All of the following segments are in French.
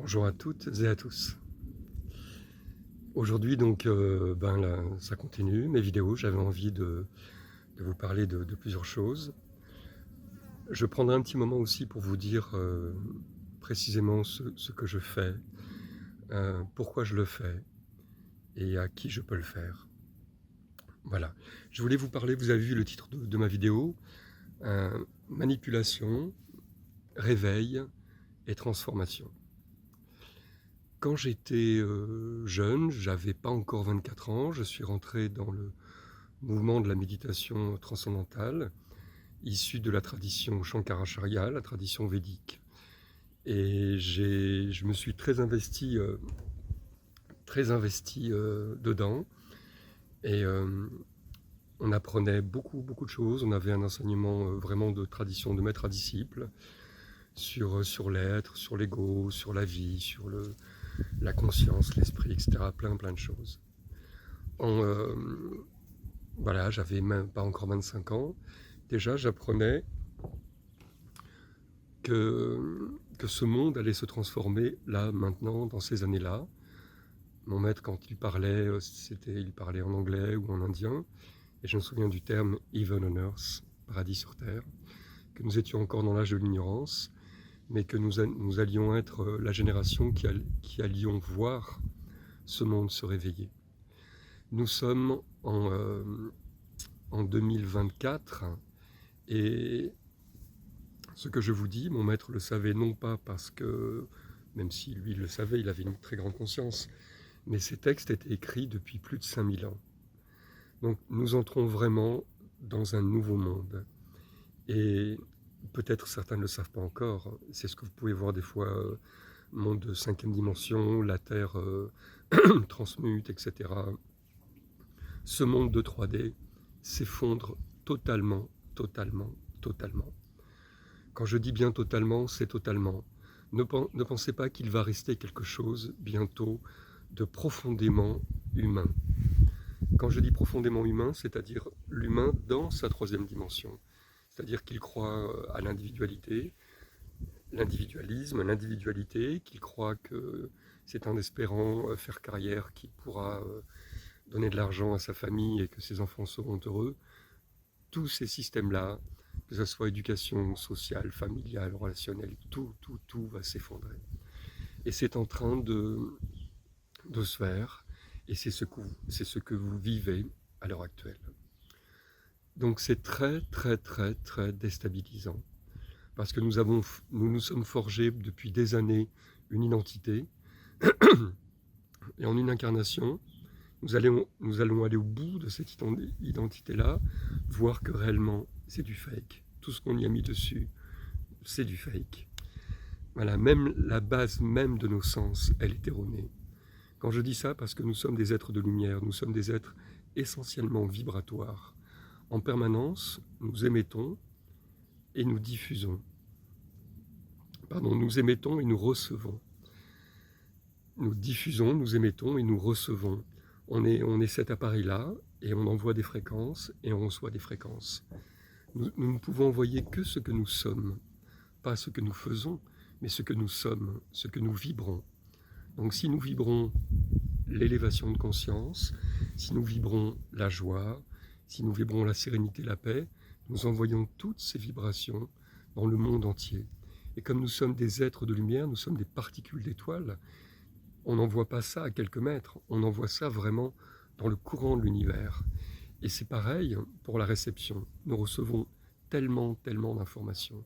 Bonjour à toutes et à tous. Aujourd'hui donc là, ça continue, mes vidéos, j'avais envie de vous parler de plusieurs choses. Je prendrai un petit moment aussi pour vous dire précisément ce que je fais, pourquoi je le fais et à qui je peux le faire. Voilà, je voulais vous parler, vous avez vu le titre de ma vidéo, manipulation, réveil et transformation. Quand j'étais jeune, j'avais pas encore 24 ans, je suis rentré dans le mouvement de la méditation transcendantale, issu de la tradition Shankaracharya, la tradition védique. Et je me suis très investi dedans. Et on apprenait beaucoup de choses. On avait un enseignement vraiment de tradition de maître à disciple sur l'être, sur l'ego, sur la vie, sur la conscience, l'esprit, etc. Plein de choses. Voilà, j'avais même pas encore 25 ans. Déjà, j'apprenais que ce monde allait se transformer là, maintenant, dans ces années-là. Mon maître, quand il parlait, il parlait en anglais ou en indien, et je me souviens du terme « Heaven on Earth », paradis sur terre, que nous étions encore dans l'âge de l'ignorance, mais que nous allions être la génération qui allions voir ce monde se réveiller. Nous sommes en 2024, et ce que je vous dis, mon maître le savait non pas parce que, même si lui le savait, il avait une très grande conscience, mais ces textes étaient écrits depuis plus de 5000 ans. Donc nous entrons vraiment dans un nouveau monde. Et peut-être certains ne le savent pas encore, c'est ce que vous pouvez voir des fois, monde de 5e dimension, la Terre transmute, etc. Ce monde de 3D s'effondre totalement. Quand je dis bien totalement, c'est totalement. Ne pensez pas qu'il va rester quelque chose bientôt de profondément humain. Quand je dis profondément humain, c'est-à-dire l'humain dans sa 3e dimension. C'est-à-dire qu'il croit à l'individualité, l'individualisme, l'individualité, qu'il croit que c'est en espérant faire carrière qu'il pourra donner de l'argent à sa famille et que ses enfants seront heureux. Tous ces systèmes-là, que ce soit éducation sociale, familiale, relationnelle, tout va s'effondrer. Et c'est en train de se faire, et c'est ce que vous vivez à l'heure actuelle. Donc c'est très déstabilisant, parce que nous nous sommes forgés depuis des années une identité, et en une incarnation, nous allons aller au bout de cette identité-là, voir que réellement c'est du fake. Tout ce qu'on y a mis dessus, c'est du fake. Voilà, même la base même de nos sens, elle est erronée. Quand je dis ça, parce que nous sommes des êtres de lumière, nous sommes des êtres essentiellement vibratoires. En permanence, nous émettons et nous diffusons. Pardon, nous émettons et nous recevons. Nous diffusons, nous émettons et nous recevons. On est cet appareil-là, et on envoie des fréquences, et on reçoit des fréquences. Nous ne pouvons envoyer que ce que nous sommes, pas ce que nous faisons, mais ce que nous sommes, ce que nous vibrons. Donc si nous vibrons l'élévation de conscience, si nous vibrons la joie, si nous vibrons la sérénité, la paix, nous envoyons toutes ces vibrations dans le monde entier. Et comme nous sommes des êtres de lumière, nous sommes des particules d'étoiles, on n'envoie pas ça à quelques mètres, on envoie ça vraiment dans le courant de l'univers. Et c'est pareil pour la réception. Nous recevons tellement d'informations.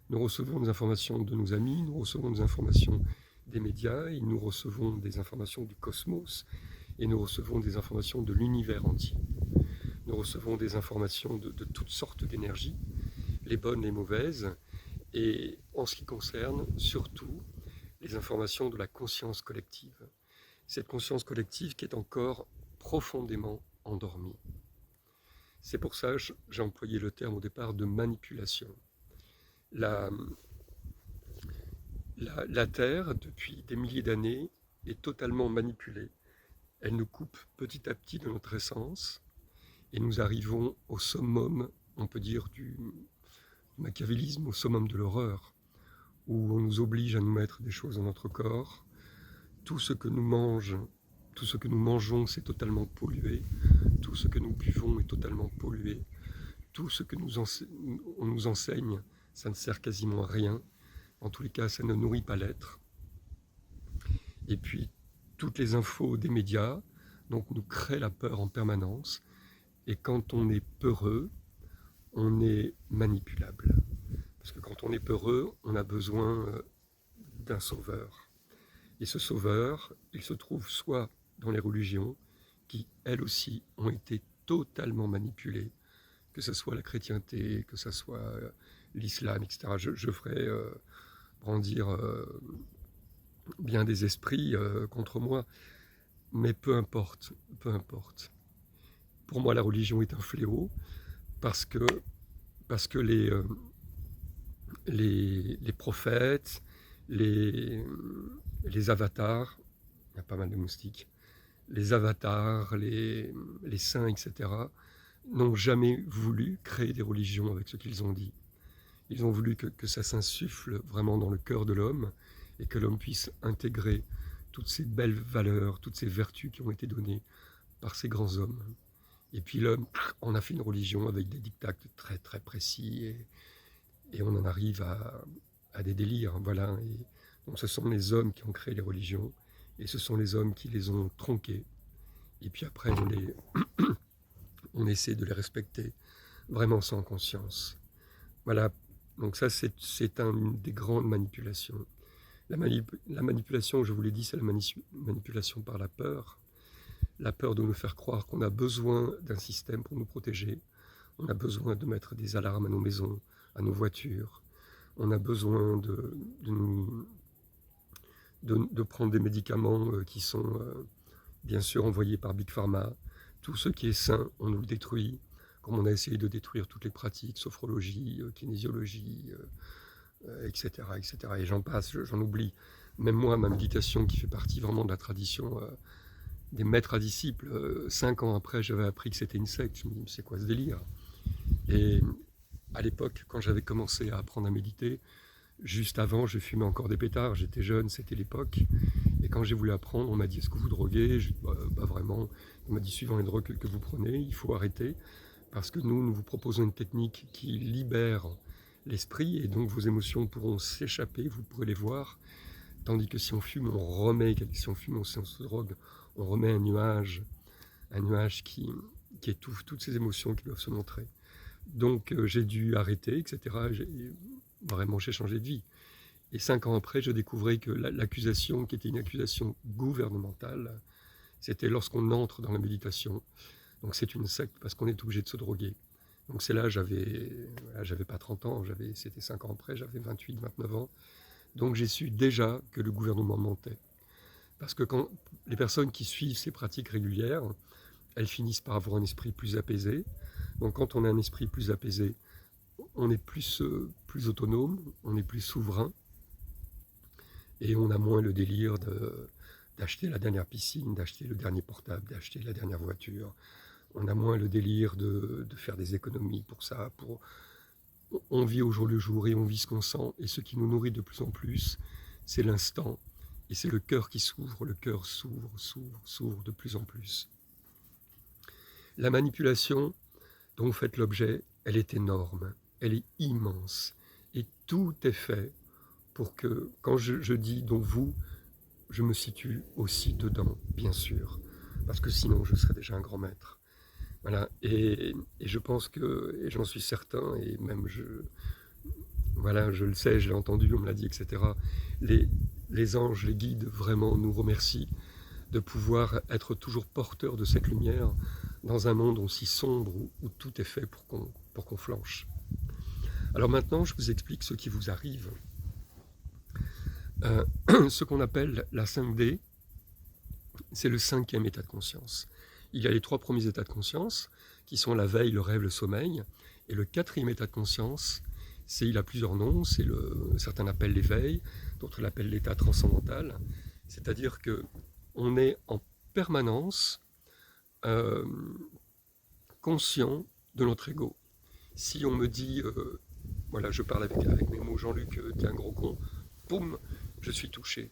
Nous recevons des informations de nos amis, nous recevons des informations des médias, et nous recevons des informations du cosmos, et nous recevons des informations de l'univers entier. Nous recevons des informations de toutes sortes d'énergies, les bonnes, les mauvaises, et en ce qui concerne surtout les informations de la conscience collective. Cette conscience collective qui est encore profondément endormie. C'est pour ça que j'ai employé le terme au départ de manipulation. La Terre, depuis des milliers d'années, est totalement manipulée. Elle nous coupe petit à petit de notre essence, et nous arrivons au summum, on peut dire, du machiavélisme, au summum de l'horreur, où on nous oblige à nous mettre des choses dans notre corps. Tout ce que nous mangeons, c'est totalement pollué. Tout ce que nous buvons est totalement pollué. Tout ce que on nous enseigne, ça ne sert quasiment à rien. En tous les cas, ça ne nourrit pas l'être. Et puis, toutes les infos des médias donc, nous créent la peur en permanence. Et quand on est peureux, on est manipulable. Parce que quand on est peureux, on a besoin d'un sauveur. Et ce sauveur, il se trouve soit dans les religions, qui elles aussi ont été totalement manipulées, que ce soit la chrétienté, que ce soit l'islam, etc. Je ferai brandir bien des esprits contre moi, mais peu importe, peu importe. Pour moi, la religion est un fléau parce que les prophètes, les avatars, il y a pas mal de moustiques, les avatars, les saints, etc., n'ont jamais voulu créer des religions avec ce qu'ils ont dit. Ils ont voulu que ça s'insuffle vraiment dans le cœur de l'homme et que l'homme puisse intégrer toutes ces belles valeurs, toutes ces vertus qui ont été données par ces grands hommes. Et puis l'homme, on a fait une religion avec des dictats très très précis et on en arrive à des délires. Voilà. Et donc ce sont les hommes qui ont créé les religions et ce sont les hommes qui les ont tronquées. Et puis après, on essaie de les respecter vraiment sans conscience. Voilà. Donc ça, c'est une des grandes manipulations. La manipulation, je vous l'ai dit, c'est la manipulation par la peur. La peur de nous faire croire qu'on a besoin d'un système pour nous protéger. On a besoin de mettre des alarmes à nos maisons, à nos voitures. On a besoin de prendre des médicaments qui sont bien sûr envoyés par Big Pharma. Tout ce qui est sain, on nous le détruit. Comme on a essayé de détruire toutes les pratiques, sophrologie, kinésiologie, etc., etc. Et j'en passe, j'en oublie. Même moi, ma méditation qui fait partie vraiment de la tradition des maîtres à disciples, 5 ans après, j'avais appris que c'était une secte. Je me dis, c'est quoi ce délire? Et à l'époque, quand j'avais commencé à apprendre à méditer, juste avant, je fumais encore des pétards, j'étais jeune, c'était l'époque. Et quand j'ai voulu apprendre, on m'a dit, est-ce que vous droguez? Je dis, bah, vraiment. On m'a dit, suivant les drogues que vous prenez, il faut arrêter. Parce que nous vous proposons une technique qui libère l'esprit et donc vos émotions pourront s'échapper, vous pourrez les voir. Tandis que si on fume, si on fume, si on se drogue, on remet un nuage qui étouffe toutes ces émotions qui doivent se montrer. Donc j'ai dû arrêter, etc. J'ai changé de vie. Et 5 ans après, je découvrais que l'accusation, qui était une accusation gouvernementale, c'était lorsqu'on entre dans la méditation. Donc c'est une secte parce qu'on est obligé de se droguer. Donc c'est là, j'avais pas 30 ans, c'était 5 ans après, j'avais 28, 29 ans. Donc j'ai su déjà que le gouvernement mentait. Parce que quand les personnes qui suivent ces pratiques régulières, elles finissent par avoir un esprit plus apaisé. Donc quand on a un esprit plus apaisé, on est plus autonome, on est plus souverain, et on a moins le délire d'acheter la dernière piscine, d'acheter le dernier portable, d'acheter la dernière voiture. On a moins le délire de faire des économies pour ça. On vit au jour le jour et on vit ce qu'on sent. Et ce qui nous nourrit de plus en plus, c'est l'instant. Et c'est le cœur qui s'ouvre. Le cœur s'ouvre de plus en plus. La manipulation dont vous faites l'objet, elle est énorme. Elle est immense. Et tout est fait pour que, quand je dis donc vous, je me situe aussi dedans, bien sûr. Parce que sinon, je serais déjà un grand maître. Voilà, et je pense que, et j'en suis certain, et même je le sais, je l'ai entendu, on me l'a dit, etc. Les anges, les guides, vraiment nous remercient de pouvoir être toujours porteurs de cette lumière dans un monde aussi sombre où tout est fait pour qu'on flanche. Alors maintenant, je vous explique ce qui vous arrive. Ce qu'on appelle la 5D, c'est le 5e état de conscience. Il y a les 3 premiers états de conscience, qui sont la veille, le rêve, le sommeil. Et le 4e état de conscience, il a plusieurs noms. Certains l'appellent l'éveil, d'autres l'appellent l'état transcendantal. C'est-à-dire qu'on est en permanence conscient de notre ego. Si on me dit, je parle avec mes mots, Jean-Luc, t'es un gros con, poum, je suis touché.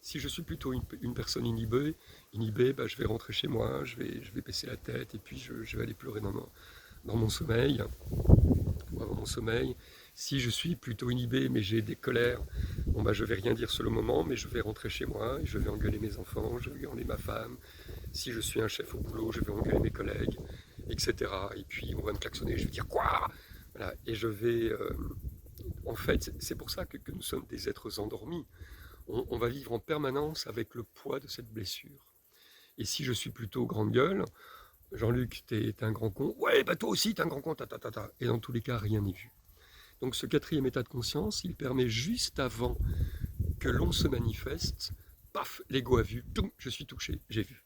Si je suis plutôt une personne inhibée, bah, je vais rentrer chez moi, je vais baisser la tête et puis je vais aller pleurer dans mon sommeil, ou avant mon sommeil. Si je suis plutôt inhibé mais j'ai des colères, bon bah je vais rien dire sur le moment, mais je vais rentrer chez moi et je vais engueuler mes enfants, je vais engueuler ma femme. Si je suis un chef au boulot, je vais engueuler mes collègues, etc. Et puis on va me klaxonner, je vais dire quoi. Voilà. Et je vais... en fait, c'est pour ça que nous sommes des êtres endormis. On va vivre en permanence avec le poids de cette blessure. Et si je suis plutôt grande gueule, Jean-Luc, t'es un grand con. Ouais, bah toi aussi, t'es un grand con, ta, ta, ta, ta. Et dans tous les cas, rien n'est vu. Donc ce quatrième état de conscience, il permet juste avant que l'on se manifeste, paf, l'ego a vu, toum, je suis touché, j'ai vu.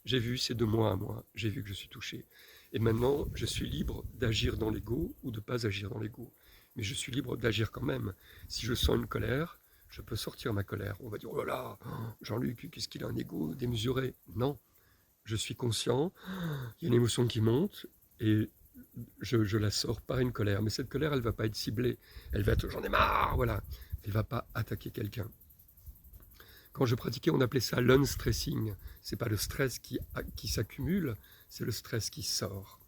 J'ai vu, c'est de moi à moi, j'ai vu que je suis touché. Et maintenant, je suis libre d'agir dans l'ego ou de ne pas agir dans l'ego. Mais je suis libre d'agir quand même. Si je sens une colère, je peux sortir ma colère. On va dire, oh là là, Jean-Luc, qu'est-ce qu'il a un ego démesuré? Non, je suis conscient, il y a une émotion qui monte et je la sors par une colère. Mais cette colère, elle ne va pas être ciblée. Elle va être, j'en ai marre, voilà. Elle ne va pas attaquer quelqu'un. Quand je pratiquais, on appelait ça l'unstressing. Ce n'est pas le stress qui s'accumule, c'est le stress qui sort.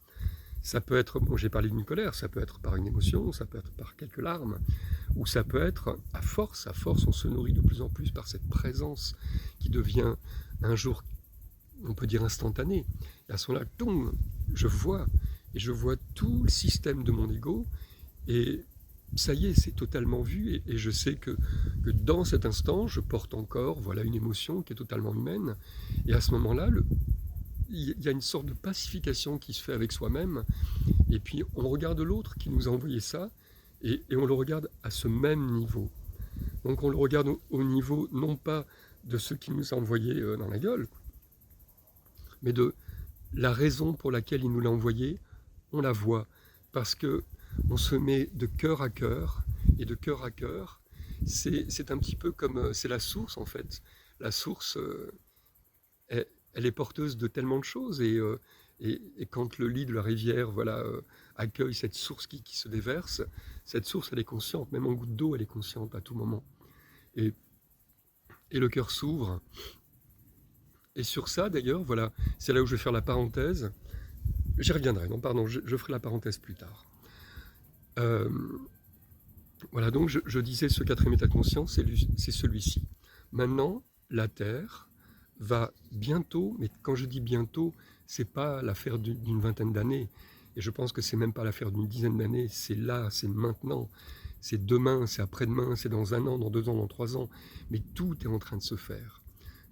Ça peut être, bon, j'ai parlé d'une colère, ça peut être par une émotion, ça peut être par quelques larmes, ou ça peut être à force, on se nourrit de plus en plus par cette présence qui devient un jour, on peut dire instantané. Et à ce moment-là, je vois, et je vois tout le système de mon ego, et ça y est, c'est totalement vu, et je sais que dans cet instant, je porte encore voilà, une émotion qui est totalement humaine, et à ce moment-là, il y a une sorte de pacification qui se fait avec soi-même, et puis on regarde l'autre qui nous a envoyé ça, et on le regarde à ce même niveau. Donc on le regarde au niveau, non pas de ce qui nous a envoyé dans la gueule, mais de la raison pour laquelle il nous l'a envoyé, on la voit, parce que on se met de cœur à cœur, et de cœur à cœur, c'est un petit peu comme, c'est la source en fait. La source, elle est porteuse de tellement de choses, et quand le lit de la rivière voilà, accueille cette source qui se déverse, cette source elle est consciente, même en goutte d'eau elle est consciente à tout moment. Et le cœur s'ouvre, et sur ça d'ailleurs, voilà, c'est là où je vais faire la parenthèse, j'y reviendrai, non pardon, je ferai la parenthèse plus tard. Voilà, donc je disais ce quatrième état de conscience, c'est celui-ci. Maintenant, la Terre va bientôt, mais quand je dis bientôt, c'est pas l'affaire d'une vingtaine d'années, et je pense que c'est même pas l'affaire d'une dizaine d'années, c'est là, c'est maintenant, c'est demain, c'est après-demain, c'est dans 1 an, dans 2 ans, dans 3 ans, mais tout est en train de se faire.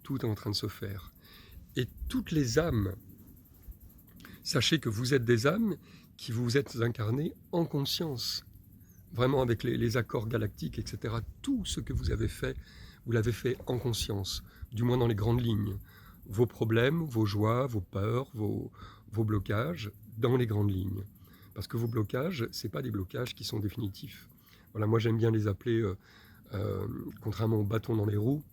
Tout est en train de se faire. Et toutes les âmes, sachez que vous êtes des âmes qui vous êtes incarnées en conscience, vraiment avec les accords galactiques, etc. Tout ce que vous avez fait, vous l'avez fait en conscience, du moins dans les grandes lignes. Vos problèmes, vos joies, vos peurs, vos blocages, dans les grandes lignes. Parce que vos blocages, ce n'est pas des blocages qui sont définitifs. Voilà, moi j'aime bien les appeler, contrairement aux bâtons dans les roues,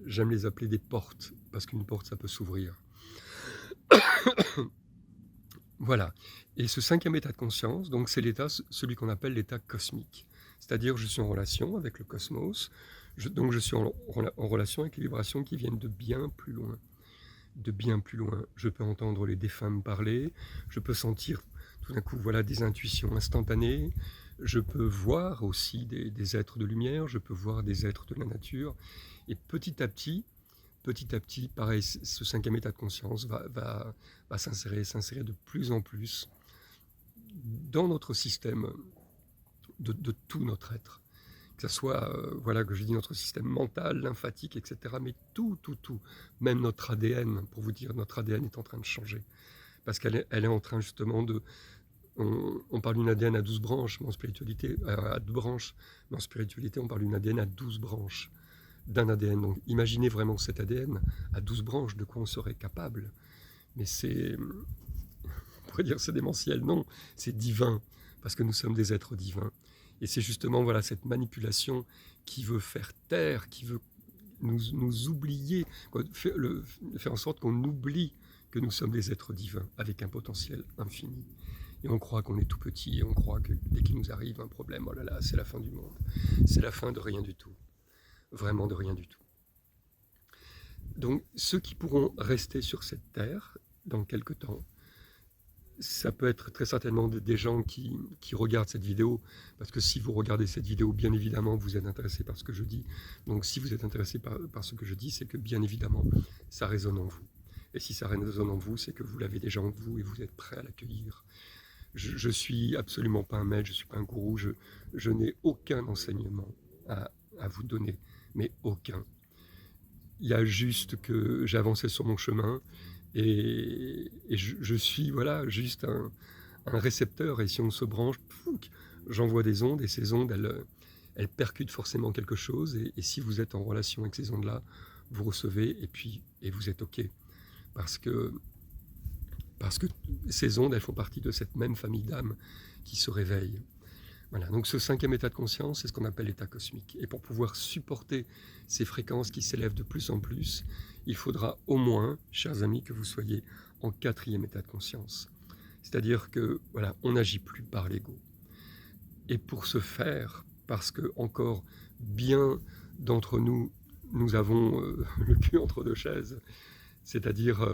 j'aime les appeler des portes, parce qu'une porte, ça peut s'ouvrir. Voilà. Et ce 5e état de conscience, donc c'est l'état, celui qu'on appelle l'état cosmique. C'est-à-dire je suis en relation avec le cosmos, donc je suis en relation avec les vibrations qui viennent de bien plus loin. De bien plus loin. Je peux entendre les défunts me parler, je peux sentir tout d'un coup voilà, des intuitions instantanées, je peux voir aussi des êtres de lumière, je peux voir des êtres de la nature, et petit à petit, pareil, ce 5e état de conscience va s'insérer de plus en plus dans notre système de tout notre être. Que ce soit, voilà, que je dis notre système mental, lymphatique, etc. Mais tout, même notre ADN, pour vous dire, notre ADN est en train de changer. Parce qu'elle est en train justement de... On parle d'une ADN à 12 branches, mais en spiritualité, à 2 branches, mais en spiritualité, on parle d'une ADN à 12 branches. D'un ADN. Donc imaginez vraiment cet ADN à 12 branches, de quoi on serait capable. Mais c'est, on pourrait dire c'est démentiel, non, c'est divin, parce que nous sommes des êtres divins. Et c'est justement voilà, cette manipulation qui veut faire taire, qui veut nous oublier, faire en sorte qu'on oublie que nous sommes des êtres divins, avec un potentiel infini. Et on croit qu'on est tout petit, et on croit que dès qu'il nous arrive un problème, oh là là, c'est la fin du monde, c'est la fin de rien du tout. vraiment de rien du tout. Donc ceux qui pourront rester sur cette terre dans quelque temps, ça peut être très certainement des gens qui regardent cette vidéo, parce que si vous regardez cette vidéo, bien évidemment, vous êtes intéressé par ce que je dis. Donc si vous êtes intéressé par ce que je dis, c'est que bien évidemment, ça résonne en vous. Et si ça résonne en vous, c'est que vous l'avez déjà en vous et vous êtes prêt à l'accueillir. Je suis absolument pas un maître, je suis pas un gourou, je n'ai aucun enseignement à vous donner, mais aucun. Il y a juste que j'ai avancé sur mon chemin et je suis voilà, juste un récepteur. Et si on se branche, j'envoie des ondes et ces ondes, elles percutent forcément quelque chose. Et si vous êtes en relation avec ces ondes-là, vous recevez et vous êtes OK. Parce que ces ondes, elles font partie de cette même famille d'âmes qui se réveillent. Voilà, donc ce 5e état de conscience, c'est ce qu'on appelle l'état cosmique. Et pour pouvoir supporter ces fréquences qui s'élèvent de plus en plus, il faudra au moins, chers amis, que vous soyez en 4e état de conscience. C'est-à-dire que, voilà, on n'agit plus par l'ego. Et pour ce faire, parce que encore bien d'entre nous, nous avons le cul entre deux chaises, c'est-à-dire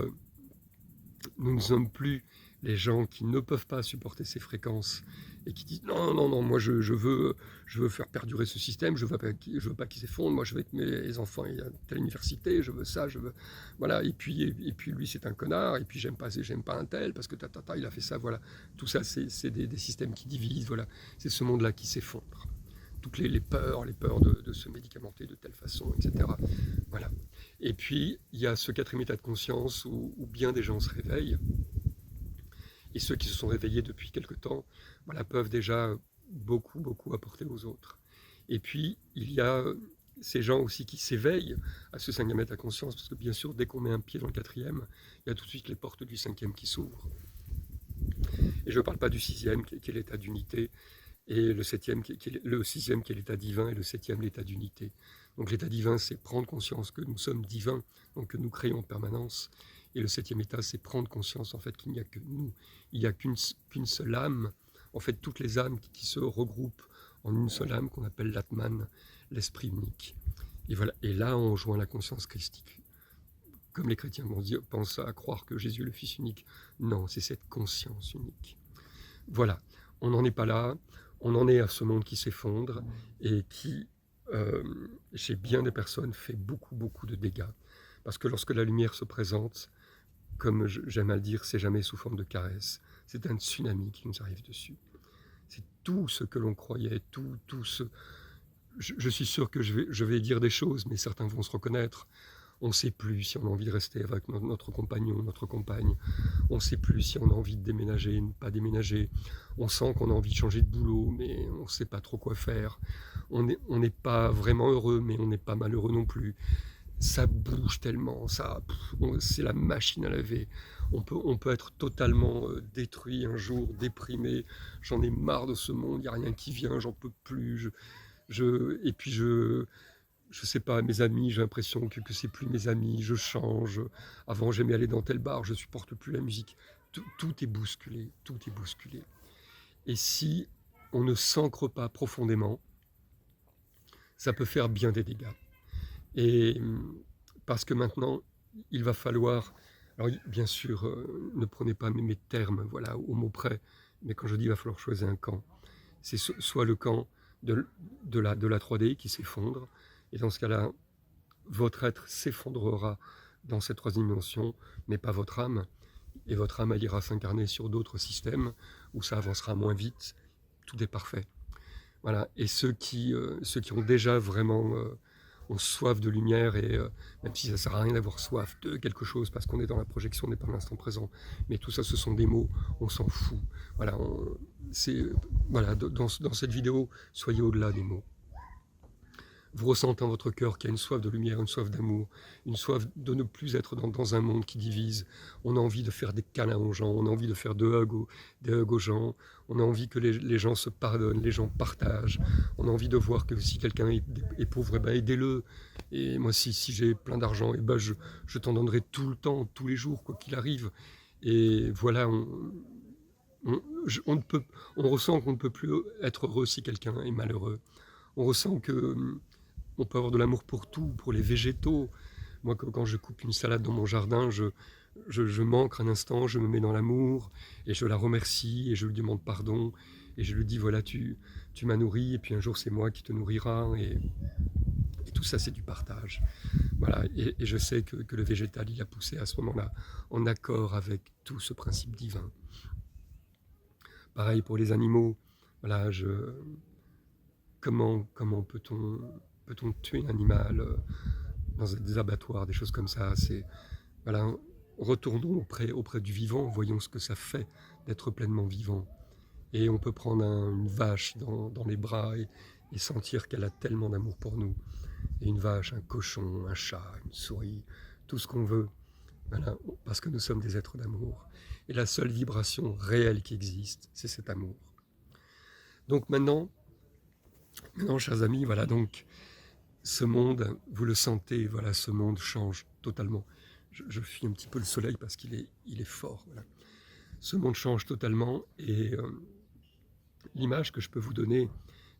nous ne sommes plus les gens qui ne peuvent pas supporter ces fréquences et qui disent non, non, non, moi je veux faire perdurer ce système, je veux pas qu'il s'effondre, moi je veux que mes enfants aient telle université, je veux ça, je veux. Voilà, et puis lui c'est un connard, et puis j'aime pas un tel parce que il a fait ça, voilà. Tout ça c'est des systèmes qui divisent, voilà. C'est ce monde-là qui s'effondre. Toutes les peurs de se médicamenter de telle façon, etc. Voilà. Et puis, il y a ce 4e état de conscience où bien des gens se réveillent. Et ceux qui se sont réveillés depuis quelque temps, voilà, peuvent déjà beaucoup, beaucoup apporter aux autres. Et puis, il y a ces gens aussi qui s'éveillent à ce 5e état de conscience, parce que bien sûr, dès qu'on met un pied dans le 4e, il y a tout de suite les portes du 5e qui s'ouvrent. Et je ne parle pas du 6e, qui est l'état d'unité, et le 7e, le 6e qui est l'état divin, et le 7e l'état d'unité. Donc l'état divin, c'est prendre conscience que nous sommes divins, donc que nous créons en permanence. Et le 7e état, c'est prendre conscience en fait qu'il n'y a que nous. Il n'y a qu'une seule âme, en fait toutes les âmes qui se regroupent en une seule âme qu'on appelle l'Atman, l'esprit unique. Et voilà. Et là, on rejoint la conscience christique. Comme les chrétiens pensent à croire que Jésus est le Fils unique. Non, c'est cette conscience unique. Voilà, on n'en est pas là, on en est à ce monde qui s'effondre et qui, chez bien des personnes, fait beaucoup, beaucoup de dégâts. Parce que lorsque la lumière se présente, comme j'aime à le dire, c'est jamais sous forme de caresse. C'est un tsunami qui nous arrive dessus. C'est tout ce que l'on croyait, tout ce... Je suis sûr que je vais dire des choses, mais certains vont se reconnaître. On ne sait plus si on a envie de rester avec notre compagnon, notre compagne. On ne sait plus si on a envie de déménager, ne pas déménager. On sent qu'on a envie de changer de boulot, mais on ne sait pas trop quoi faire. On n'est pas vraiment heureux, mais on n'est pas malheureux non plus. Ça bouge tellement, c'est la machine à laver. On peut être totalement détruit un jour, déprimé. J'en ai marre de ce monde, il n'y a rien qui vient, j'en peux plus. Et puis je sais pas, mes amis, j'ai l'impression que c'est plus mes amis, je change. Avant, j'aimais aller dans tel bar, je supporte plus la musique. Tout est bousculé, tout est bousculé. Et si on ne s'ancre pas profondément, ça peut faire bien des dégâts. Et parce que maintenant, il va falloir... Alors bien sûr, ne prenez pas mes termes, voilà, au mot près, mais quand je dis il va falloir choisir un camp, c'est soit le camp de la 3D qui s'effondre, et dans ce cas-là, votre être s'effondrera dans cette 3e dimension, mais pas votre âme. Et votre âme, elle ira s'incarner sur d'autres systèmes où ça avancera moins vite. Tout est parfait. Voilà. Et ceux qui ont déjà vraiment ont soif de lumière, et même si ça ne sert à rien d'avoir soif de quelque chose, parce qu'on est dans la projection, on n'est pas dans l'instant présent, mais tout ça, ce sont des mots, on s'en fout. Voilà, voilà, dans cette vidéo, soyez au-delà des mots. Vous ressentez en votre cœur qu'il y a une soif de lumière, une soif d'amour, une soif de ne plus être dans un monde qui divise. On a envie de faire des câlins aux gens, on a envie de faire des hugs aux gens, on a envie que les gens se pardonnent, les gens partagent. On a envie de voir que si quelqu'un est pauvre, eh ben aidez-le. Et moi, si j'ai plein d'argent, eh ben je t'en donnerai tout le temps, tous les jours, quoi qu'il arrive. Et voilà, on ressent qu'on ne peut plus être heureux si quelqu'un est malheureux. On ressent que on peut avoir de l'amour pour tout, pour les végétaux. Moi, quand je coupe une salade dans mon jardin, je m'ancre un instant, je me mets dans l'amour, et je la remercie, et je lui demande pardon, et je lui dis, voilà, tu m'as nourri, et puis un jour c'est moi qui te nourrira, et tout ça c'est du partage. Voilà, et je sais que le végétal, il a poussé à ce moment-là, en accord avec tout ce principe divin. Pareil pour les animaux, voilà, comment peut-on tuer un animal dans des abattoirs, des choses comme ça. Voilà, retournons auprès du vivant, voyons ce que ça fait d'être pleinement vivant. Et on peut prendre une vache dans les bras et sentir qu'elle a tellement d'amour pour nous. Et une vache, un cochon, un chat, une souris, tout ce qu'on veut, voilà, parce que nous sommes des êtres d'amour. Et la seule vibration réelle qui existe, c'est cet amour. Donc maintenant, chers amis, voilà, donc ce monde, vous le sentez, voilà, ce monde change totalement. Je fuis un petit peu le soleil parce qu'il est fort. Voilà. Ce monde change totalement et l'image que je peux vous donner,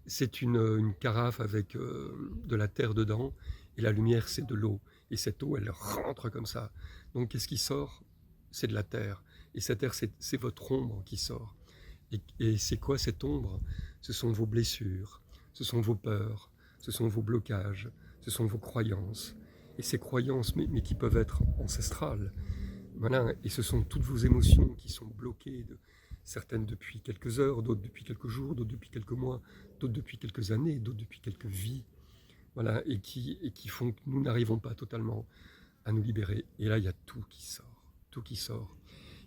c'est une carafe avec de la terre dedans et la lumière, c'est de l'eau. Et cette eau, elle rentre comme ça. Donc qu'est-ce qui sort? C'est de la terre. Et cette terre, c'est votre ombre qui sort. Et c'est quoi cette ombre? Ce sont vos blessures, ce sont vos peurs, ce sont vos blocages, ce sont vos croyances. Et ces croyances, mais qui peuvent être ancestrales. Voilà, et ce sont toutes vos émotions qui sont bloquées, certaines depuis quelques heures, d'autres depuis quelques jours, d'autres depuis quelques mois, d'autres depuis quelques années, d'autres depuis quelques vies. Voilà, et qui font que nous n'arrivons pas totalement à nous libérer. Et là, il y a tout qui sort, tout qui sort.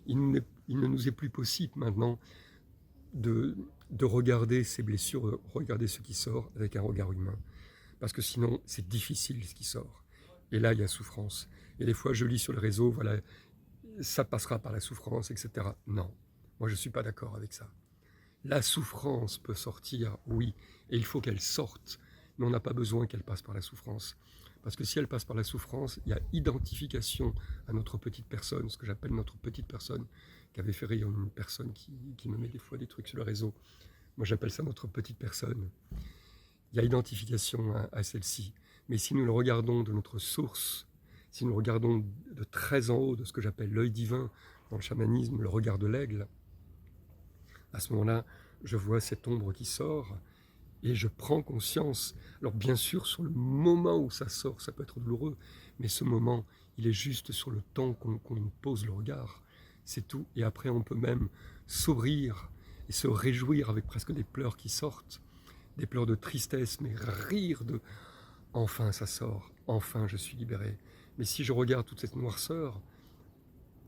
Il ne nous est plus possible maintenant de regarder ces blessures, regarder ce qui sort avec un regard humain. Parce que sinon, c'est difficile ce qui sort. Et là, il y a souffrance. Et des fois, je lis sur le réseau, voilà, ça passera par la souffrance, etc. Non, moi, je ne suis pas d'accord avec ça. La souffrance peut sortir, oui, et il faut qu'elle sorte, mais on n'a pas besoin qu'elle passe par la souffrance. Parce que si elle passe par la souffrance, il y a identification à notre petite personne, ce que j'appelle notre petite personne, qui avait fait rire une personne qui me met des fois des trucs sur le réseau. Moi, j'appelle ça notre petite personne. Il y a identification à celle-ci. Mais si nous le regardons de notre source, si nous le regardons de très en haut, de ce que j'appelle l'œil divin, dans le chamanisme, le regard de l'aigle, à ce moment-là, je vois cette ombre qui sort et je prends conscience. Alors bien sûr, sur le moment où ça sort, ça peut être douloureux, mais ce moment, il est juste sur le temps qu'on pose le regard. C'est tout. Et après, on peut même s'ouvrir et se réjouir avec presque des pleurs qui sortent, des pleurs de tristesse, mais rire de « enfin ça sort, enfin je suis libéré ». Mais si je regarde toute cette noirceur,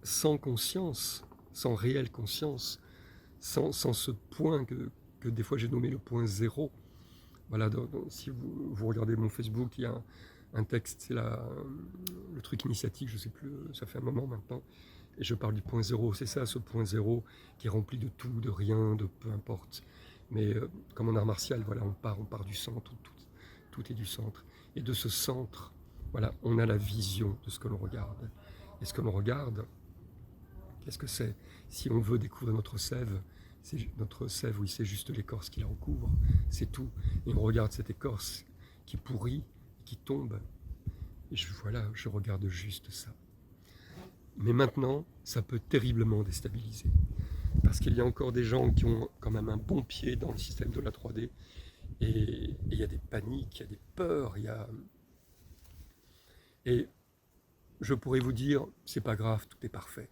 sans conscience, sans réelle conscience, sans ce point que des fois j'ai nommé le point zéro. Voilà, si vous regardez mon Facebook, il y a un texte, c'est le truc initiatique, je ne sais plus, ça fait un moment maintenant, et je parle du point zéro. C'est ça, ce point zéro qui est rempli de tout, de rien, de peu importe. Mais comme en art martial, voilà, on part du centre, tout est du centre. Et de ce centre, voilà, on a la vision de ce que l'on regarde. Et ce que l'on regarde, qu'est-ce que c'est? Si on veut découvrir notre sève, oui, c'est juste l'écorce qui la recouvre, c'est tout. Et on regarde cette écorce qui pourrit, qui tombe, et je regarde juste ça. Mais maintenant, ça peut terriblement déstabiliser. Parce qu'il y a encore des gens qui ont quand même un bon pied dans le système de la 3D, et il y a des paniques, il y a des peurs, Et je pourrais vous dire, c'est pas grave, tout est parfait.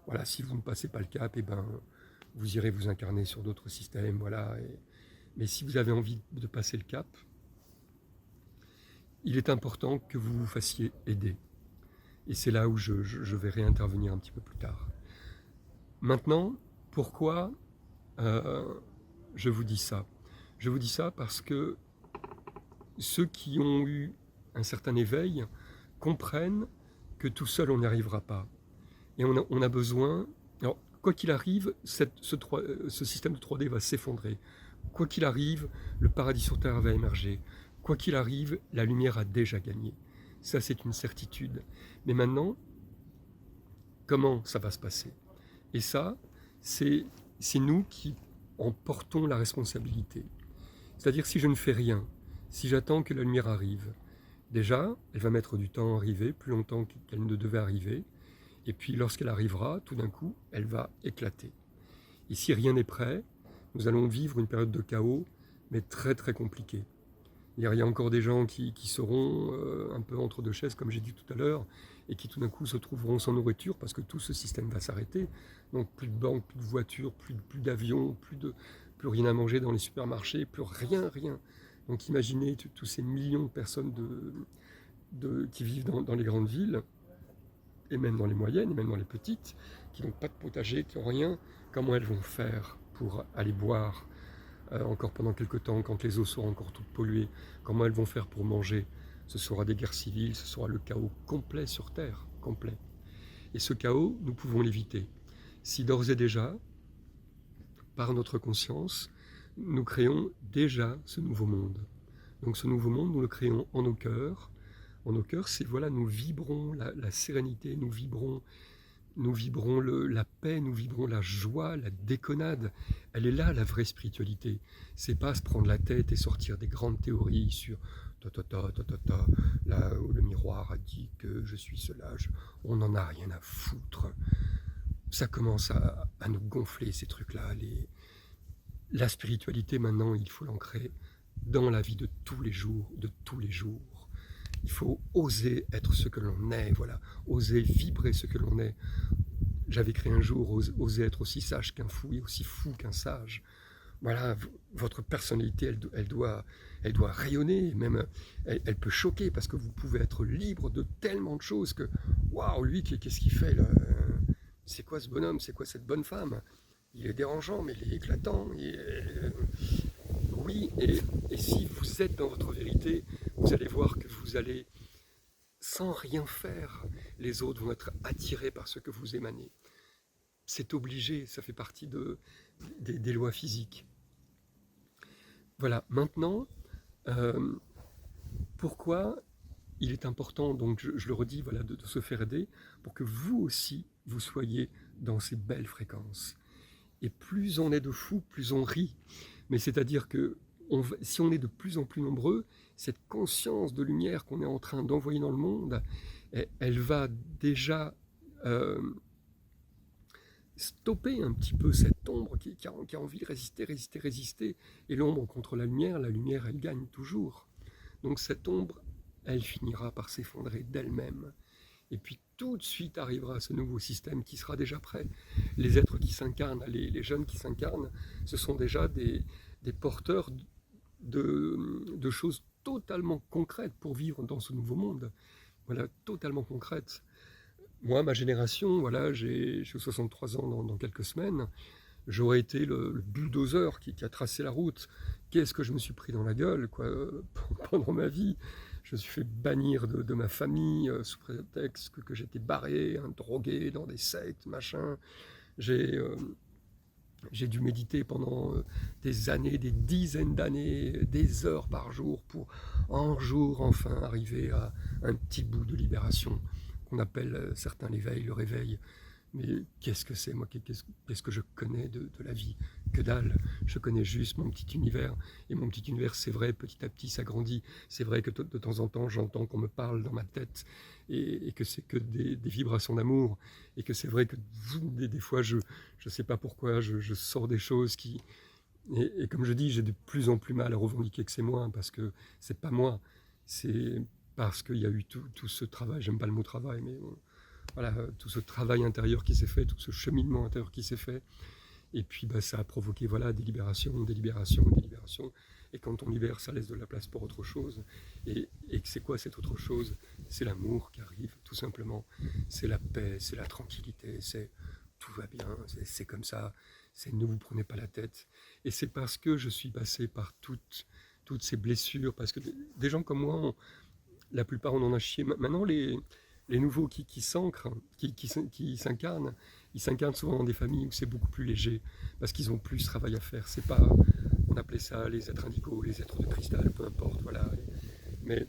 Voilà, si vous ne passez pas le cap, eh ben, vous irez vous incarner sur d'autres systèmes, voilà. Mais si vous avez envie de passer le cap, il est important que vous vous fassiez aider. Et c'est là où je vais réintervenir un petit peu plus tard. Maintenant, pourquoi je vous dis ça? Je vous dis ça parce que ceux qui ont eu un certain éveil comprennent que tout seul on n'y arrivera pas. Et on a besoin... Alors, quoi qu'il arrive, ce système de 3D va s'effondrer. Quoi qu'il arrive, le paradis sur Terre va émerger. Quoi qu'il arrive, la lumière a déjà gagné. Ça, c'est une certitude. Mais maintenant, comment ça va se passer? Et ça, c'est nous qui en portons la responsabilité. C'est-à-dire, si je ne fais rien, Si j'attends que la lumière arrive, déjà, elle va mettre du temps à arriver, plus longtemps qu'elle ne devait arriver, et puis lorsqu'elle arrivera, tout d'un coup, elle va éclater. Et si rien n'est prêt, nous allons vivre une période de chaos, mais très très compliquée. Il y a encore des gens qui seront un peu entre deux chaises, comme j'ai dit tout à l'heure, et qui tout d'un coup se trouveront sans nourriture parce que tout ce système va s'arrêter. Donc plus de banques, plus de voitures, plus d'avions, plus rien à manger dans les supermarchés, plus rien, rien. Donc imaginez tous ces millions de personnes qui vivent dans les grandes villes, et même dans les moyennes, et même dans les petites, qui n'ont pas de potager, qui n'ont rien. Comment elles vont faire pour aller boire encore pendant quelques temps, quand les eaux seront encore toutes polluées? Comment elles vont faire pour manger? Ce sera des guerres civiles, ce sera le chaos complet sur Terre, complet. Et ce chaos, nous pouvons l'éviter. Si d'ores et déjà, par notre conscience, nous créons déjà ce nouveau monde. Donc ce nouveau monde, nous le créons en nos cœurs. En nos cœurs, c'est voilà, nous vibrons la sérénité, nous vibrons la paix, nous vibrons la joie, la déconnade. Elle est là, la vraie spiritualité. C'est pas se prendre la tête et sortir des grandes théories sur là où le miroir a dit que je suis cela. On n'en a rien à foutre. Ça commence à nous gonfler, ces trucs-là. La spiritualité, maintenant, il faut l'ancrer dans la vie de tous les jours, de tous les jours. Il faut oser être ce que l'on est, voilà, oser vibrer ce que l'on est. J'avais écrit un jour, oser être aussi sage qu'un fou et aussi fou qu'un sage. Voilà, votre personnalité, elle doit rayonner, même elle peut choquer parce que vous pouvez être libre de tellement de choses que, waouh, lui, qu'est-ce qu'il fait là? C'est quoi ce bonhomme? C'est quoi cette bonne femme? Il est dérangeant, mais il est éclatant. Oui, et si vous êtes dans votre vérité, vous allez voir que vous allez, sans rien faire, les autres vont être attirés par ce que vous émanez. C'est obligé, ça fait partie des lois physiques. Voilà, maintenant, pourquoi il est important, donc je le redis, voilà, de se faire aider pour que vous aussi, vous soyez dans ces belles fréquences. Et plus on est de fous, plus on rit. Mais c'est-à-dire que si on est de plus en plus nombreux, cette conscience de lumière qu'on est en train d'envoyer dans le monde, elle va déjà stopper un petit peu cette ombre qui a envie de résister. Et l'ombre contre la lumière, elle gagne toujours. Donc cette ombre, elle finira par s'effondrer d'elle-même. Et puis tout de suite arrivera ce nouveau système qui sera déjà prêt. Les êtres qui s'incarnent, les jeunes qui s'incarnent, ce sont déjà des porteurs de choses totalement concrètes pour vivre dans ce nouveau monde. Voilà, totalement concrètes. Moi, ma génération, voilà, j'ai 63 ans dans quelques semaines, j'aurais été le bulldozer qui a tracé la route. Qu'est-ce que je me suis pris dans la gueule, quoi, pendant ma vie? Je me suis fait bannir de ma famille sous prétexte que j'étais barré, drogué dans des sectes, machin. J'ai dû méditer pendant des années, des dizaines d'années, des heures par jour pour un jour enfin arriver à un petit bout de libération qu'on appelle certains l'éveil, le réveil. Mais qu'est-ce que c'est, moi? Qu'est-ce que je connais de la vie? Que dalle. Je connais juste mon petit univers. Et mon petit univers, c'est vrai, petit à petit, ça grandit. C'est vrai que de temps en temps, j'entends qu'on me parle dans ma tête et que c'est que des vibrations d'amour. Et que c'est vrai que des fois, je ne sais pas pourquoi, je sors des choses qui... Et comme je dis, j'ai de plus en plus mal à revendiquer que c'est moi, parce que c'est pas moi. C'est parce qu'il y a eu tout ce travail. J'aime pas le mot travail, mais... Voilà, tout ce travail intérieur qui s'est fait, tout ce cheminement intérieur qui s'est fait. Et puis ça a provoqué voilà, des libérations. Et quand on libère, ça laisse de la place pour autre chose. Et c'est quoi cette autre chose? C'est l'amour qui arrive, tout simplement. C'est la paix, c'est la tranquillité, c'est tout va bien, c'est comme ça. C'est ne vous prenez pas la tête. Et c'est parce que je suis passé par toutes ces blessures, parce que des gens comme moi, la plupart on en a chié. Maintenant, les nouveaux qui s'ancrent, qui s'incarnent, ils s'incarnent souvent dans des familles où c'est beaucoup plus léger, parce qu'ils ont plus de travail à faire. C'est pas, on appelait ça les êtres indigos, les êtres de cristal, peu importe, voilà. Mais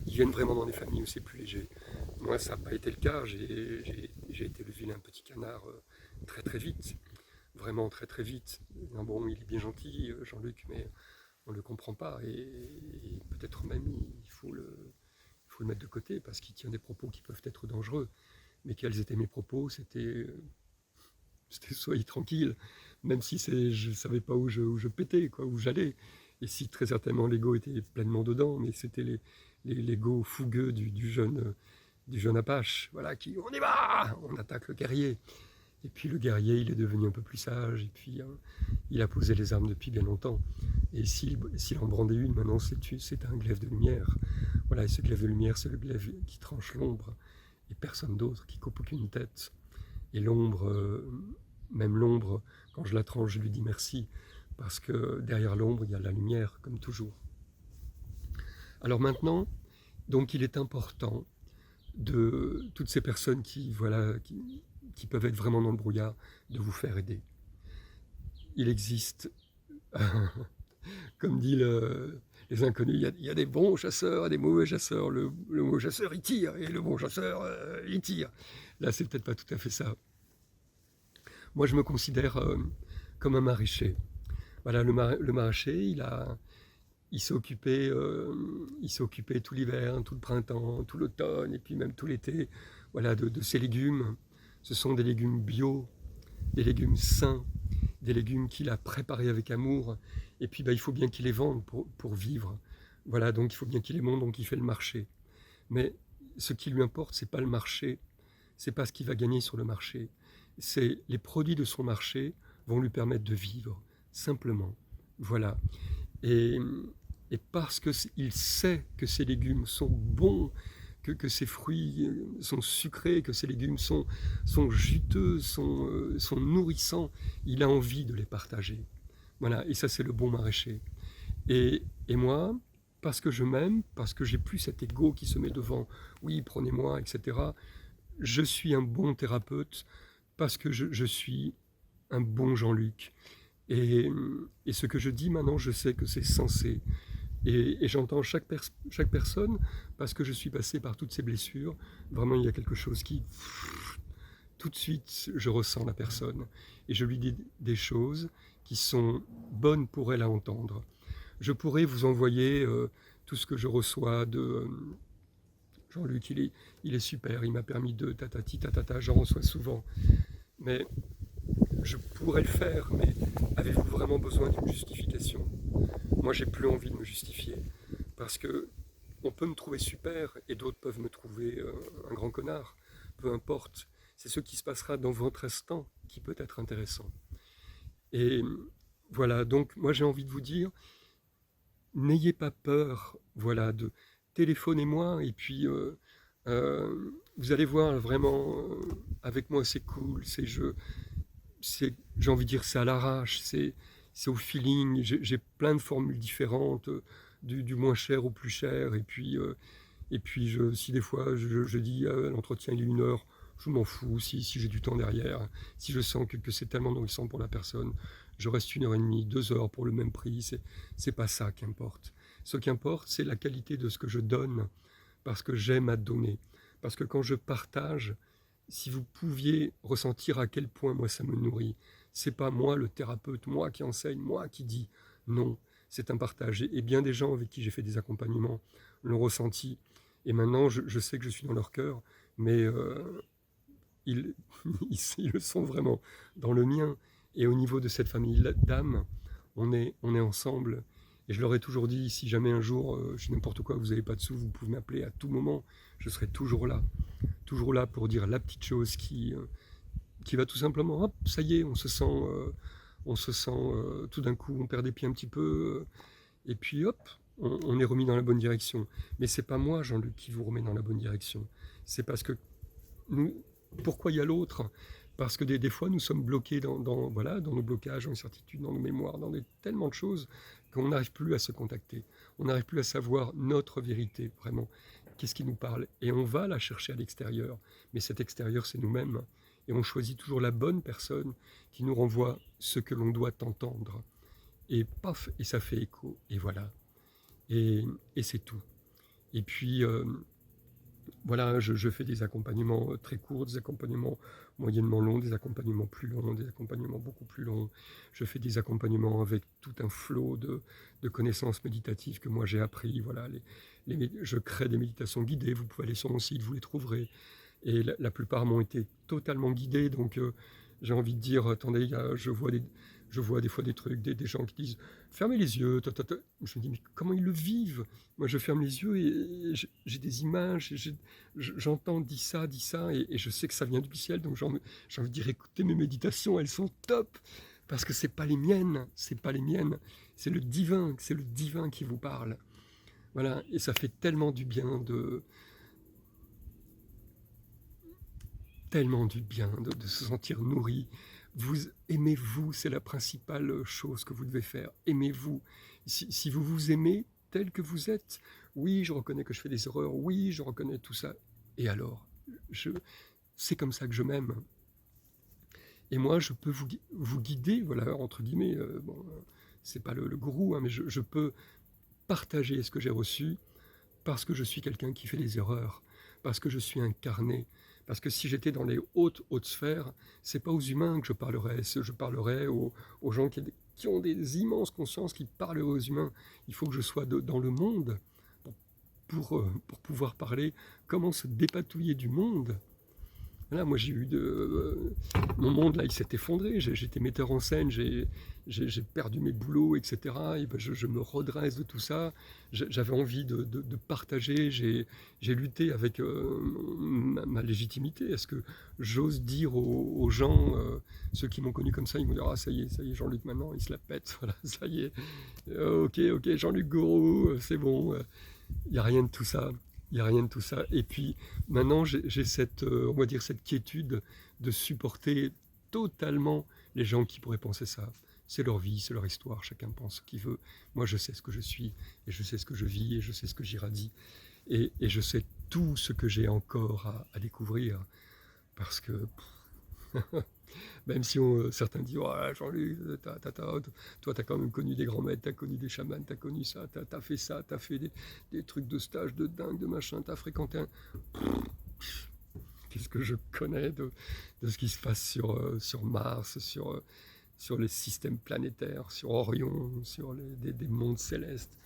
ils viennent vraiment dans des familles où c'est plus léger. Moi, ça n'a pas été le cas. J'ai été le vilain petit canard très très vite, vraiment très très vite. Non, bon, il est bien gentil, Jean-Luc, mais on ne le comprend pas, et peut-être même il faut le mettre de côté, parce qu'il tient des propos qui peuvent être dangereux. Mais quels étaient mes propos? C'était soyez tranquille, même si je ne savais pas où je pétais, quoi, où j'allais. Et si très certainement l'ego était pleinement dedans, mais c'était l'ego fougueux du jeune Apache, voilà, qui on y va, on attaque le guerrier. Et puis le guerrier, il est devenu un peu plus sage, et puis il a posé les armes depuis bien longtemps. Et s'il en brandait une, maintenant c'est un glaive de lumière. Voilà, et ce glaive de lumière, c'est le glaive qui tranche l'ombre, et personne d'autre, qui coupe aucune tête. Et l'ombre, même l'ombre, quand je la tranche, je lui dis merci, parce que derrière l'ombre, il y a la lumière, comme toujours. Alors maintenant, donc il est important de toutes ces personnes qui peuvent être vraiment dans le brouillard, de vous faire aider. Il existe, comme dit les inconnus, il y a des bons chasseurs et des mauvais chasseurs. Le mauvais chasseur, il tire, et le bon chasseur, il tire. Là, c'est peut-être pas tout à fait ça. Moi, je me considère comme un maraîcher. Voilà, le maraîcher, il s'est occupé tout l'hiver, tout le printemps, tout l'automne, et puis même tout l'été, voilà, de ses légumes. Ce sont des légumes bio, des légumes sains, des légumes qu'il a préparés avec amour. Et puis, il faut bien qu'il les vende pour vivre. Voilà, donc il faut bien qu'il les monte, donc il fait le marché. Mais ce qui lui importe, c'est pas le marché, c'est pas ce qu'il va gagner sur le marché. C'est les produits de son marché vont lui permettre de vivre, simplement. Voilà. Et parce qu'il sait que ces légumes sont bons, que ces fruits sont sucrés, que ces légumes sont juteux, sont nourrissants, il a envie de les partager. Voilà, et ça c'est le bon maraîcher. Et moi, parce que je m'aime, parce que j'ai plus cet ego qui se met devant, oui, prenez-moi, etc., je suis un bon thérapeute, parce que je suis un bon Jean-Luc. Et ce que je dis maintenant, je sais que c'est sensé. Et j'entends chaque personne, parce que je suis passé par toutes ces blessures. Vraiment, il y a quelque chose qui... Tout de suite, je ressens la personne. Et je lui dis des choses qui sont bonnes pour elle à entendre. Je pourrais vous envoyer tout ce que je reçois de... Jean-Luc, il est super, il m'a permis de tatati tatata, j'en reçois souvent. Mais je pourrais le faire, mais avez-vous vraiment besoin d'une justification? Moi, j'ai plus envie de me justifier, parce que on peut me trouver super, et d'autres peuvent me trouver un grand connard. Peu importe, c'est ce qui se passera dans votre instant qui peut être intéressant. Et voilà, donc moi j'ai envie de vous dire, n'ayez pas peur, voilà, de téléphonez-moi, et puis vous allez voir vraiment, avec moi c'est cool, j'ai envie de dire c'est à l'arrache, c'est au feeling, j'ai plein de formules différentes, du moins cher au plus cher, et puis si des fois je dis l'entretien il est 1 heure, je m'en fous, si j'ai du temps derrière, si je sens que c'est tellement nourrissant pour la personne, je reste 1 heure et demie, 2 heures pour le même prix, c'est pas ça qui importe. Ce qui importe, c'est la qualité de ce que je donne, parce que j'aime à donner, parce que quand je partage, si vous pouviez ressentir à quel point moi ça me nourrit, c'est pas moi le thérapeute, moi qui enseigne, moi qui dis, non, c'est un partage. Et bien des gens avec qui j'ai fait des accompagnements l'ont ressenti, et maintenant je sais que je suis dans leur cœur, mais ils, ils le sont vraiment dans le mien. Et au niveau de cette famille d'âmes, on est ensemble. Et je leur ai toujours dit, si jamais un jour, je sais n'importe quoi, vous n'avez pas de sous, vous pouvez m'appeler à tout moment, je serai toujours là pour dire la petite chose qui va tout simplement, hop, ça y est, on se sent tout d'un coup, on perd des pieds un petit peu, et puis hop, on est remis dans la bonne direction. Mais c'est pas moi, Jean-Luc, qui vous remet dans la bonne direction. C'est parce que pourquoi il y a l'autre? Parce que des fois, nous sommes bloqués dans nos blocages, dans l'incertitude, dans nos mémoires, dans tellement de choses qu'on n'arrive plus à se contacter. On n'arrive plus à savoir notre vérité, vraiment. Qu'est-ce qui nous parle? Et on va la chercher à l'extérieur. Mais cet extérieur, c'est nous-mêmes. Et on choisit toujours la bonne personne qui nous renvoie ce que l'on doit entendre. Et paf, et ça fait écho. Et voilà. Et c'est tout. Et puis, Voilà, je fais des accompagnements très courts, des accompagnements moyennement longs, des accompagnements plus longs, des accompagnements beaucoup plus longs. Je fais des accompagnements avec tout un flot de connaissances méditatives que moi j'ai appris. Voilà, je crée des méditations guidées, vous pouvez aller sur mon site, vous les trouverez. Et la plupart m'ont été totalement guidés, donc j'ai envie de dire, attendez, je vois des fois des trucs, des gens qui disent fermez les yeux. Je me dis, mais comment ils le vivent? Moi, je ferme les yeux et j'ai des images, j'entends dit ça, et je sais que ça vient du ciel, donc j'ai envie de dire écoutez mes méditations, elles sont top, parce que c'est pas les miennes, c'est le divin qui vous parle. Voilà, et ça fait tellement du bien de se sentir nourri. Vous aimez-vous, c'est la principale chose que vous devez faire. Aimez-vous. Si vous vous aimez tel que vous êtes, oui, je reconnais que je fais des erreurs, oui, je reconnais tout ça. Et alors, c'est comme ça que je m'aime. Et moi, je peux vous guider, voilà, entre guillemets, bon, c'est pas le gourou, hein, mais je peux partager ce que j'ai reçu parce que je suis quelqu'un qui fait des erreurs, parce que je suis incarné, parce que si j'étais dans les hautes sphères, c'est pas aux humains que je parlerais aux gens qui ont des immenses consciences, qui parlent aux humains. Il faut que je sois dans le monde pour pouvoir parler comment se dépatouiller du monde. Voilà, moi j'ai eu mon monde là il s'est effondré, j'étais metteur en scène, j'ai perdu mes boulots, etc. Et ben je me redresse de tout ça, j'avais envie de partager, j'ai lutté avec ma légitimité. Est-ce que j'ose dire aux gens, ceux qui m'ont connu comme ça, ils m'ont dit ah ça y est Jean-Luc maintenant il se la pète, voilà, ça y est, ok Jean-Luc Gouraud, c'est bon, il n'y a rien de tout ça. Il n'y a rien de tout ça. Et puis maintenant, j'ai cette, on va dire, cette quiétude de supporter totalement les gens qui pourraient penser ça. C'est leur vie, c'est leur histoire, chacun pense ce qu'il veut. Moi, je sais ce que je suis, et je sais ce que je vis, et je sais ce que j'irradie. Et je sais tout ce que j'ai encore à découvrir. Parce que même si certains disent oh, Jean-Luc, toi, tu as quand même connu des grands maîtres, tu as connu des chamans, tu as connu ça, tu as fait ça, tu as fait des trucs de stage de dingue, de machin, tu as fréquenté un. Qu'est-ce que je connais de ce qui se passe sur Mars, sur les systèmes planétaires, sur Orion, sur des mondes célestes.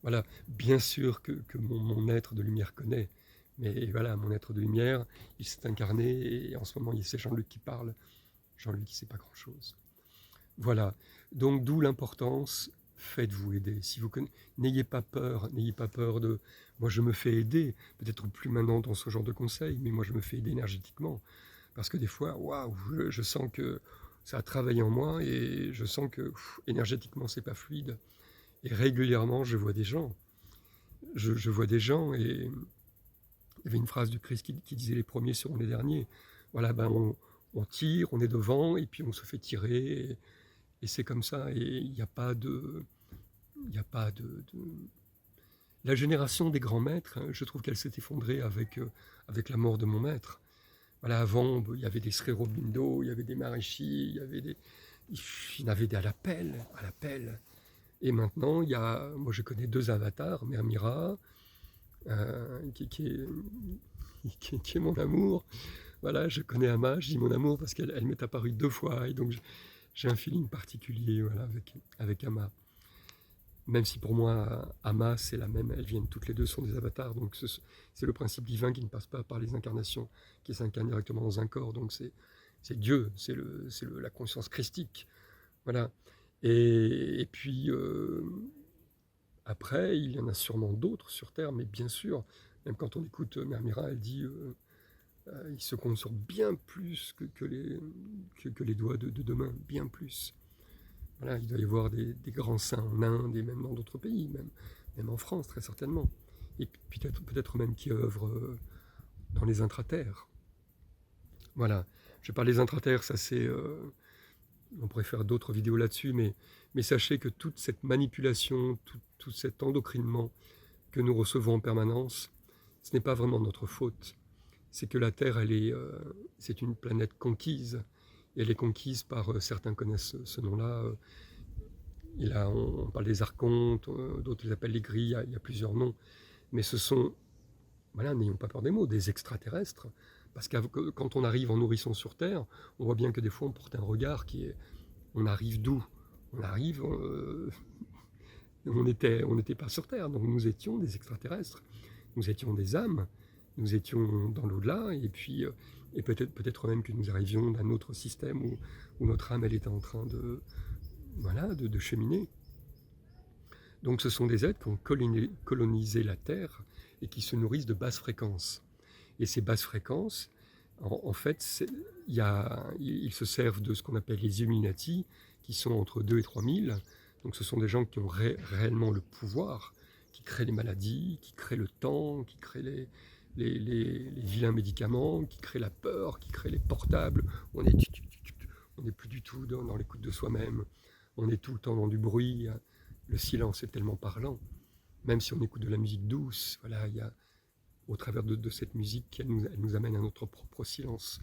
Voilà, bien sûr que mon être de lumière connaît, mais voilà, mon être de lumière, il s'est incarné, et en ce moment, il y a ces Jean-Luc qui parlent. Jean-Luc, il ne sait pas grand-chose. Voilà, donc d'où l'importance, faites-vous aider. Si vous n'ayez pas peur de... Moi, je me fais aider, peut-être plus maintenant dans ce genre de conseils, mais moi, je me fais aider énergétiquement. Parce que des fois, waouh, je sens que ça a travaillé en moi, et je sens que énergétiquement, c'est pas fluide. Et régulièrement, je vois des gens. Je vois des gens, et il y avait une phrase du Christ qui disait les premiers seront les derniers. Voilà, ben on tire, on est devant, et puis on se fait tirer, et c'est comme ça, et il n'y a pas de... La génération des grands maîtres, je trouve qu'elle s'est effondrée avec la mort de mon maître. Voilà, avant, il y avait des Sri Aurobindo, il y avait des Maharishi, il y en avait des à l'appel. Et maintenant, moi je connais 2 avatars, Mère Mira, qui est mon amour. Voilà, je connais Ama, je dis mon amour parce qu'elle m'est apparue 2 fois, et donc j'ai un feeling particulier, voilà, avec Ama. Même si pour moi, Ama, c'est la même, elles viennent toutes les deux, sont des avatars, donc c'est le principe divin qui ne passe pas par les incarnations, qui s'incarne directement dans un corps, donc c'est Dieu, c'est la conscience christique. Voilà. Et puis, après, il y en a sûrement d'autres sur Terre, mais bien sûr, même quand on écoute Mère Mira, elle dit il se compte sur bien plus que les doigts de 2 mains, bien plus. Voilà, il doit y avoir des grands saints en Inde, et même dans d'autres pays, même en France, très certainement. Et peut-être même qui œuvrent dans les intraterres. Voilà. Je parle des intraterres, ça c'est... on pourrait faire d'autres vidéos là-dessus, mais sachez que toute cette manipulation, tout cet endocrinement que nous recevons en permanence, ce n'est pas vraiment notre faute. C'est que la Terre, c'est une planète conquise. Et elle est conquise par, certains connaissent ce nom-là, on parle des archontes, d'autres les appellent les grilles, il y a plusieurs noms. Mais ce sont voilà, n'ayons pas peur des mots, des extraterrestres, parce que quand on arrive en nourrisson sur Terre, on voit bien que des fois on porte un regard qui est, on arrive d'où? On arrive, on n'était pas sur Terre, donc nous étions des extraterrestres, nous étions des âmes, nous étions dans l'au-delà, et puis et peut-être même que nous arrivions d'un autre système où notre âme elle était en train de, voilà, de cheminer. Donc ce sont des êtres qui ont colonisé la Terre et qui se nourrissent de basses fréquences. Et ces basses fréquences, en fait, ils se servent de ce qu'on appelle les Illuminati, qui sont entre 2 et 3 000. Donc ce sont des gens qui ont réellement le pouvoir, qui créent les maladies, qui créent le temps, qui créent les vilains médicaments, qui créent la peur, qui créent les portables. On n'est plus du tout dans l'écoute de soi-même. On est tout le temps dans du bruit. Le silence est tellement parlant. Même si on écoute de la musique douce, voilà, il y a, au travers de cette musique, elle nous amène à notre propre silence.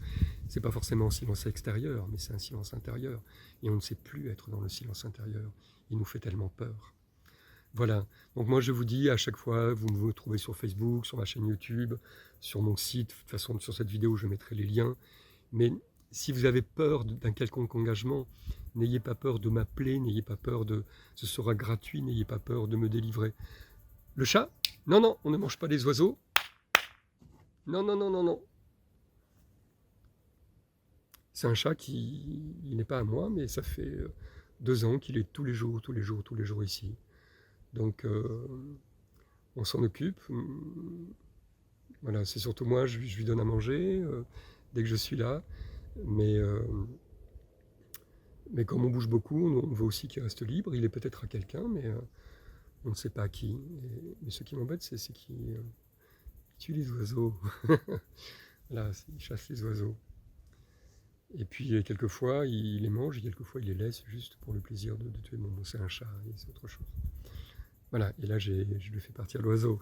C'est pas forcément un silence extérieur, mais c'est un silence intérieur. Et on ne sait plus être dans le silence intérieur. Il nous fait tellement peur. Voilà. Donc moi je vous dis à chaque fois, vous me trouvez sur Facebook, sur ma chaîne YouTube, sur mon site. De toute façon, sur cette vidéo, je mettrai les liens. Mais si vous avez peur d'un quelconque engagement, n'ayez pas peur de m'appeler, n'ayez pas peur de... Ce sera gratuit, n'ayez pas peur de me délivrer. Le chat? Non, non, on ne mange pas les oiseaux. Non, non, non, non, non. C'est un chat qui il n'est pas à moi, mais ça fait 2 ans qu'il est tous les jours, tous les jours, tous les jours ici. Donc on s'en occupe. Voilà, c'est surtout moi, je lui donne à manger dès que je suis là. Mais comme on bouge beaucoup, on veut aussi qu'il reste libre. Il est peut-être à quelqu'un, mais on ne sait pas à qui. Mais ce qui m'embête, c'est qu'il tue les oiseaux. Là, il chasse les oiseaux. Et puis quelquefois, il les mange, et quelquefois, il les laisse juste pour le plaisir de tuer. Bon, c'est un chat, c'est autre chose. Voilà, et là, je lui fais partir l'oiseau.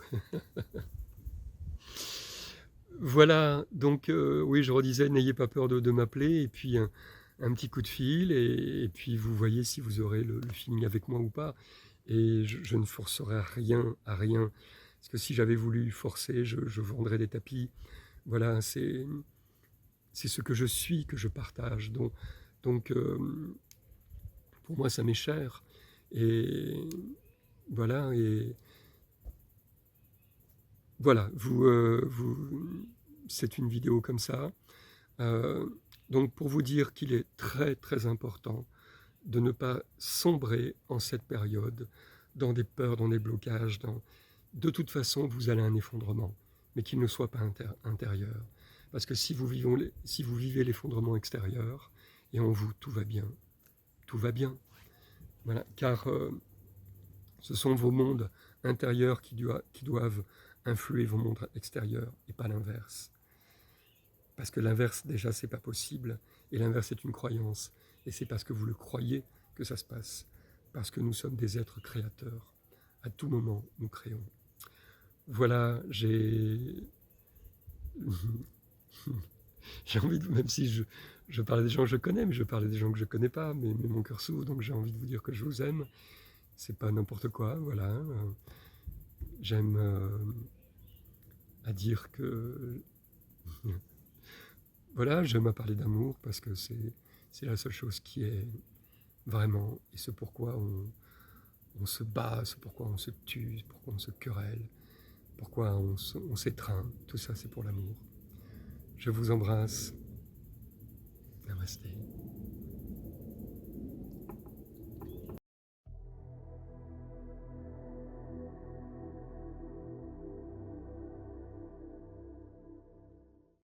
Voilà, donc oui, je redisais, n'ayez pas peur de m'appeler, et puis un petit coup de fil, et puis vous voyez si vous aurez le feeling avec moi ou pas. Et je ne forcerai à rien. Parce que si j'avais voulu forcer, je vendrais des tapis. Voilà, c'est ce que je suis que je partage. Donc pour moi, ça m'est cher. Et voilà, voilà, c'est une vidéo comme ça. Donc pour vous dire qu'il est très très important de ne pas sombrer en cette période dans des peurs, dans des blocages. De toute façon, vous allez à un effondrement, mais qu'il ne soit pas intérieur. Parce que si vous vivez l'effondrement extérieur, et en vous, tout va bien. Tout va bien. Voilà. Car ce sont vos mondes intérieurs qui doivent influer vos mondes extérieurs, et pas l'inverse. Parce que l'inverse, déjà, c'est pas possible. Et l'inverse est une croyance. Et c'est parce que vous le croyez que ça se passe. Parce que nous sommes des êtres créateurs. À tout moment, nous créons. Voilà, j'ai envie de... Même si je parlais des gens que je connais, mais je parlais des gens que je connais pas, mais mon cœur s'ouvre, donc j'ai envie de vous dire que je vous aime. C'est pas n'importe quoi, voilà. J'aime à dire que... Voilà, j'aime à parler d'amour parce que c'est la seule chose qui est vraiment, et c'est pourquoi on se bat, c'est pourquoi on se tue, c'est pourquoi on se querelle, pourquoi on s'étreint, tout ça c'est pour l'amour. Je vous embrasse. Namasté.